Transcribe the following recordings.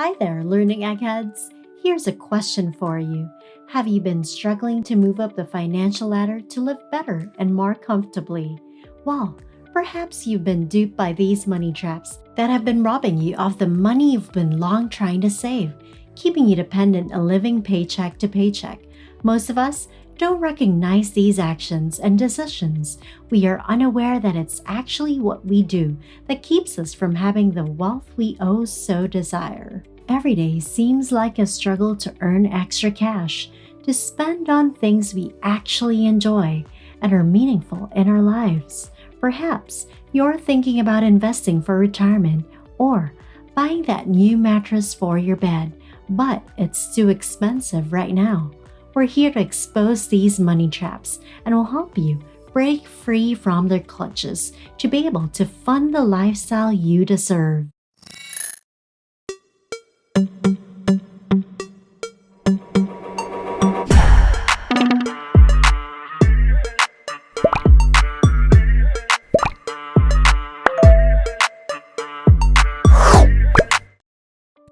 Hi there, learning eggheads. Here's a question for you. Have you been struggling to move up the financial ladder to live better and more comfortably? Well, perhaps you've been duped by these money traps that have been robbing you of the money you've been long trying to save, keeping you dependent and living paycheck to paycheck. Most of us don't recognize these actions and decisions. We are unaware that it's actually what we do that keeps us from having the wealth we oh so desire. Every day seems like a struggle to earn extra cash, to spend on things we actually enjoy and are meaningful in our lives. Perhaps you're thinking about investing for retirement or buying that new mattress for your bed, but it's too expensive right now. We're here to expose these money traps and will help you break free from their clutches to be able to fund the lifestyle you deserve.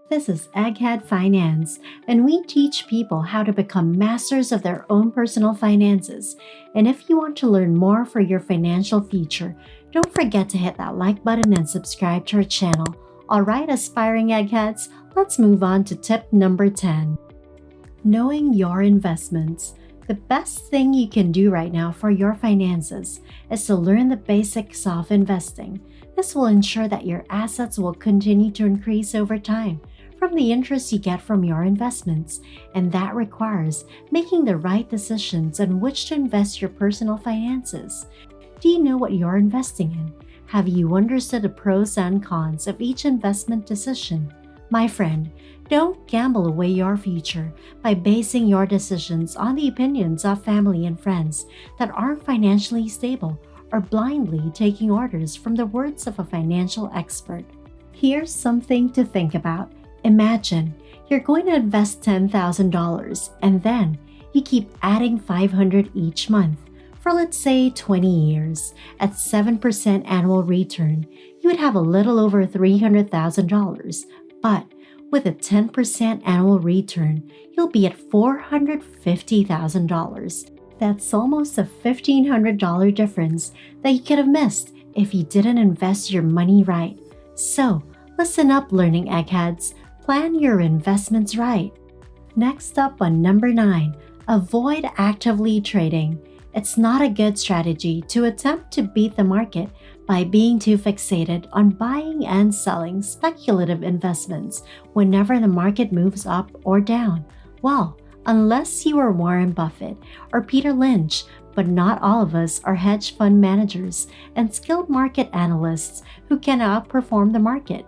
This is Egghead Finance, and we teach people how to become masters of their own personal finances. And if you want to learn more for your financial future, don't forget to hit that like button and subscribe to our channel. Alright, aspiring eggheads, let's move on to tip number 10. Knowing your investments. The best thing you can do right now for your finances is to learn the basics of investing. This will ensure that your assets will continue to increase over time from the interest you get from your investments, and that requires making the right decisions on which to invest your personal finances. Do you know what you're investing in? Have you understood the pros and cons of each investment decision? My friend, don't gamble away your future by basing your decisions on the opinions of family and friends that aren't financially stable or blindly taking orders from the words of a financial expert. Here's something to think about. Imagine you're going to invest $10,000 and then you keep adding $500 each month for, let's say, 20 years. At 7% annual return, you would have a little over $300,000. But with a 10% annual return, you'll be at $450,000. That's almost a $1,500 difference that you could have missed if you didn't invest your money right. So, listen up, learning eggheads. Plan your investments right. Next up on number 9, avoid actively trading. It's not a good strategy to attempt to beat the market by being too fixated on buying and selling speculative investments whenever the market moves up or down. Well, unless you are Warren Buffett or Peter Lynch, but not all of us are hedge fund managers and skilled market analysts who can outperform the market.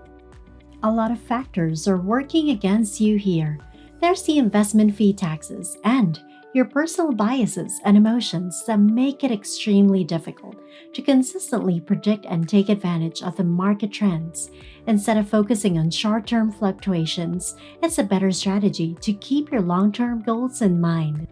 A lot of factors are working against you here. There's the investment fee taxes and your personal biases and emotions that make it extremely difficult to consistently predict and take advantage of the market trends. Instead of focusing on short-term fluctuations, it's a better strategy to keep your long-term goals in mind.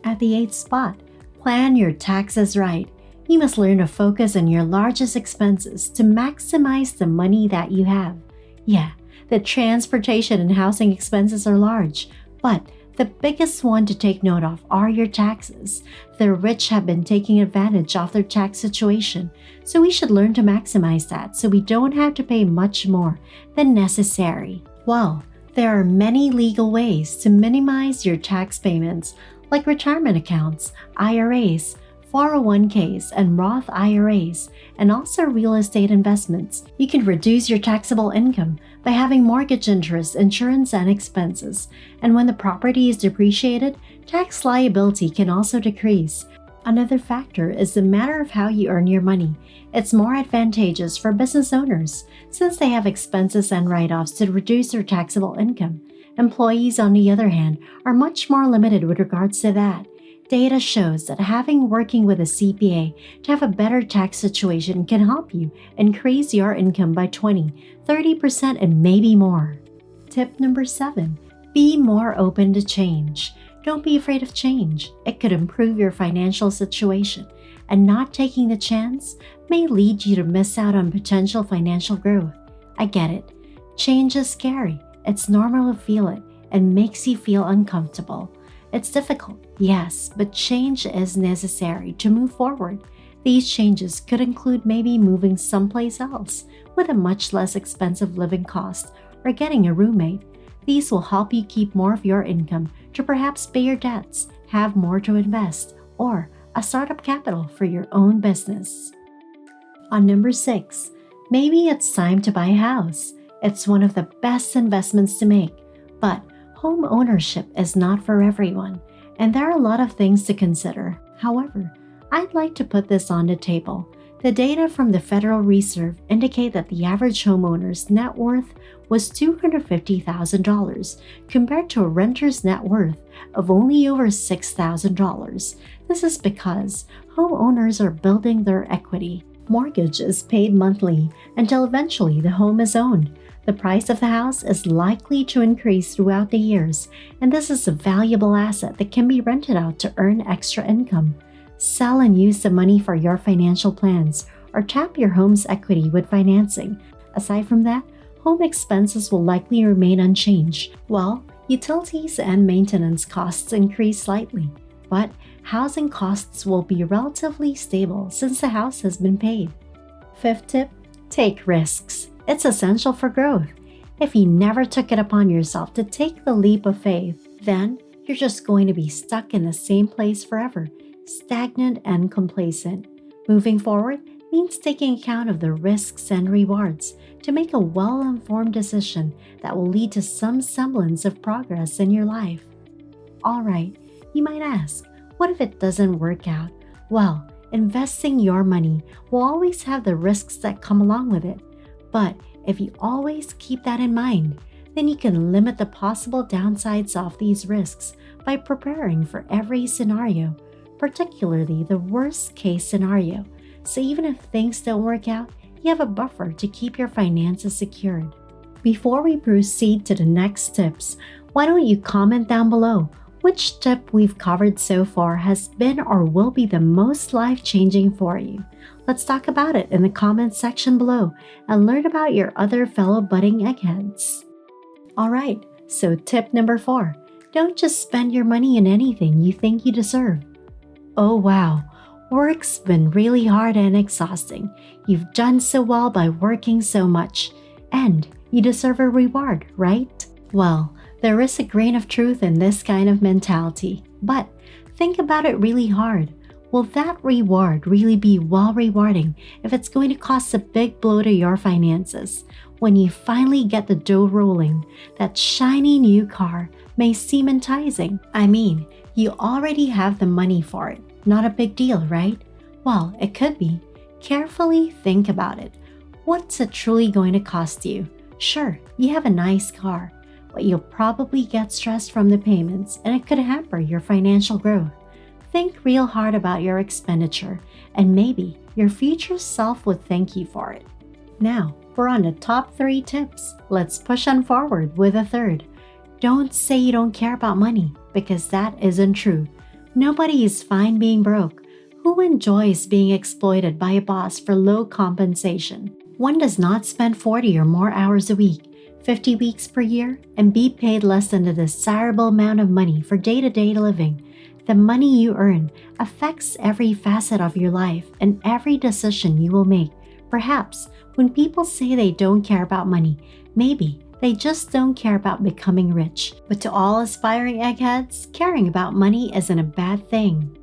At the 8th spot, plan your taxes right. You must learn to focus on your largest expenses to maximize the money that you have. Yeah, the transportation and housing expenses are large, but the biggest one to take note of are your taxes. The rich have been taking advantage of their tax situation, so we should learn to maximize that so we don't have to pay much more than necessary. Well, there are many legal ways to minimize your tax payments, like retirement accounts, IRAs, 401ks, and Roth IRAs, and also real estate investments. You can reduce your taxable income by having mortgage interest, insurance, and expenses. And when the property is depreciated, tax liability can also decrease. Another factor is the matter of how you earn your money. It's more advantageous for business owners since they have expenses and write-offs to reduce their taxable income. Employees, on the other hand, are much more limited with regards to that. Data shows that working with a CPA to have a better tax situation can help you increase your income by 20, 30%, and maybe more. Tip number 7, be more open to change. Don't be afraid of change. It could improve your financial situation, and not taking the chance may lead you to miss out on potential financial growth. I get it. Change is scary, It's normal to feel it and makes you feel uncomfortable. It's difficult, yes, but change is necessary to move forward. These changes could include maybe moving someplace else with a much less expensive living cost or getting a roommate. These will help you keep more of your income to perhaps pay your debts, have more to invest, or a startup capital for your own business. On number 6, maybe it's time to buy a house. It's one of the best investments to make, but home ownership is not for everyone, and there are a lot of things to consider. However, I'd like to put this on the table. The data from the Federal Reserve indicate that the average homeowner's net worth was $250,000 compared to a renter's net worth of only over $6,000. This is because homeowners are building their equity. Mortgage is paid monthly until eventually the home is owned. The price of the house is likely to increase throughout the years, and this is a valuable asset that can be rented out to earn extra income. Sell and use the money for your financial plans, or tap your home's equity with financing. Aside from that, home expenses will likely remain unchanged, while utilities and maintenance costs increase slightly. But housing costs will be relatively stable since the house has been paid. 5th tip, take risks. It's essential for growth. If you never took it upon yourself to take the leap of faith, then you're just going to be stuck in the same place forever, stagnant and complacent. Moving forward means taking account of the risks and rewards to make a well-informed decision that will lead to some semblance of progress in your life. Alright, you might ask, what if it doesn't work out? Well, investing your money will always have the risks that come along with it. But if you always keep that in mind, then you can limit the possible downsides of these risks by preparing for every scenario, particularly the worst case scenario. So even if things don't work out, you have a buffer to keep your finances secured. Before we proceed to the next tips, why don't you comment down below which tip we've covered so far has been or will be the most life-changing for you. Let's talk about it in the comments section below and learn about your other fellow budding eggheads. Alright, so tip number 4. Don't just spend your money in anything you think you deserve. Oh wow, work's been really hard and exhausting. You've done so well by working so much, and you deserve a reward, right? Well, there is a grain of truth in this kind of mentality, but think about it really hard. Will that reward really be well rewarding if it's going to cost a big blow to your finances? When you finally get the dough rolling, that shiny new car may seem enticing. I mean, you already have the money for it. Not a big deal, right? Well, it could be. Carefully think about it. What's it truly going to cost you? Sure, you have a nice car, but you'll probably get stressed from the payments and it could hamper your financial growth. Think real hard about your expenditure, and maybe your future self would thank you for it. Now, we're on the top 3 tips. Let's push on forward with a third. Don't say you don't care about money, because that isn't true. Nobody is fine being broke. Who enjoys being exploited by a boss for low compensation? One does not spend 40 or more hours a week, 50 weeks per year, and be paid less than the desirable amount of money for day-to-day living. The money you earn affects every facet of your life and every decision you will make. Perhaps when people say they don't care about money, maybe they just don't care about becoming rich. But to all aspiring eggheads, caring about money isn't a bad thing.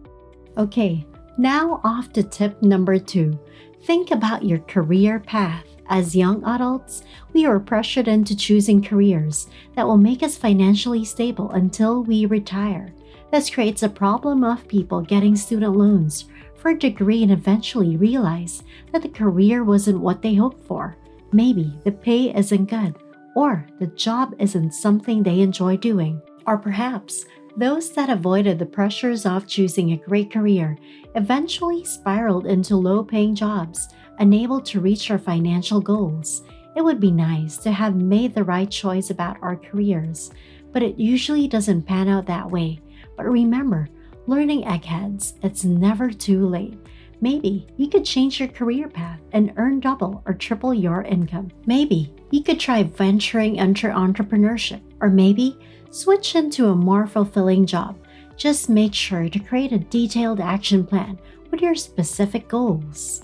Okay, now off to tip number 2. Think about your career path. As young adults, we are pressured into choosing careers that will make us financially stable until we retire. This creates a problem of people getting student loans for a degree and eventually realize that the career wasn't what they hoped for. Maybe the pay isn't good, or the job isn't something they enjoy doing. Or perhaps those that avoided the pressures of choosing a great career eventually spiraled into low-paying jobs, unable to reach their financial goals. It would be nice to have made the right choice about our careers, but it usually doesn't pan out that way. But remember, learning eggheads, it's never too late. Maybe you could change your career path and earn double or triple your income. Maybe You could try venturing into entrepreneurship or maybe switch into a more fulfilling job. Just make sure to create a detailed action plan with your specific goals.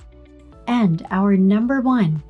And our number one,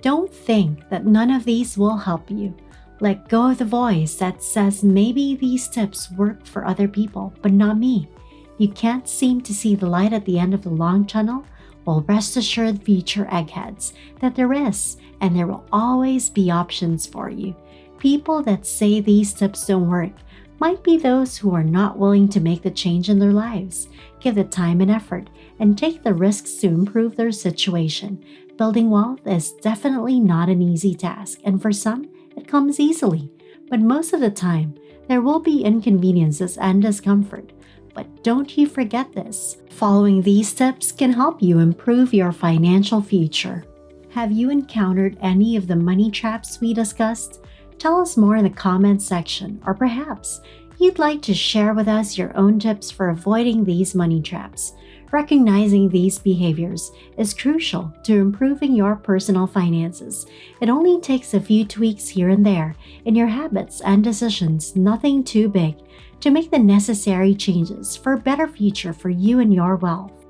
don't think that none of these will help you. Let go of the voice that says maybe these tips work for other people, but not me. You can't seem to see the light at the end of the long tunnel? Well, rest assured, future eggheads, that there is, and there will always be options for you. People that say these tips don't work might be those who are not willing to make the change in their lives, give the time and effort, and take the risks to improve their situation. Building wealth is definitely not an easy task, and for some, it comes easily. But most of the time, there will be inconveniences and discomfort. But don't you forget this. Following these tips can help you improve your financial future. Have you encountered any of the money traps we discussed? Tell us more in the comments section, or perhaps you'd like to share with us your own tips for avoiding these money traps. Recognizing these behaviors is crucial to improving your personal finances. It only takes a few tweaks here and there in your habits and decisions, nothing too big, to make the necessary changes for a better future for you and your wealth.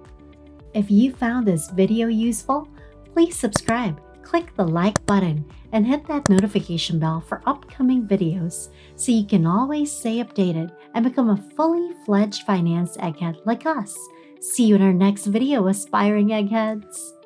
If you found this video useful, please subscribe, click the like button, and hit that notification bell for upcoming videos so you can always stay updated and become a fully fledged finance egghead like us. See you in our next video, aspiring eggheads!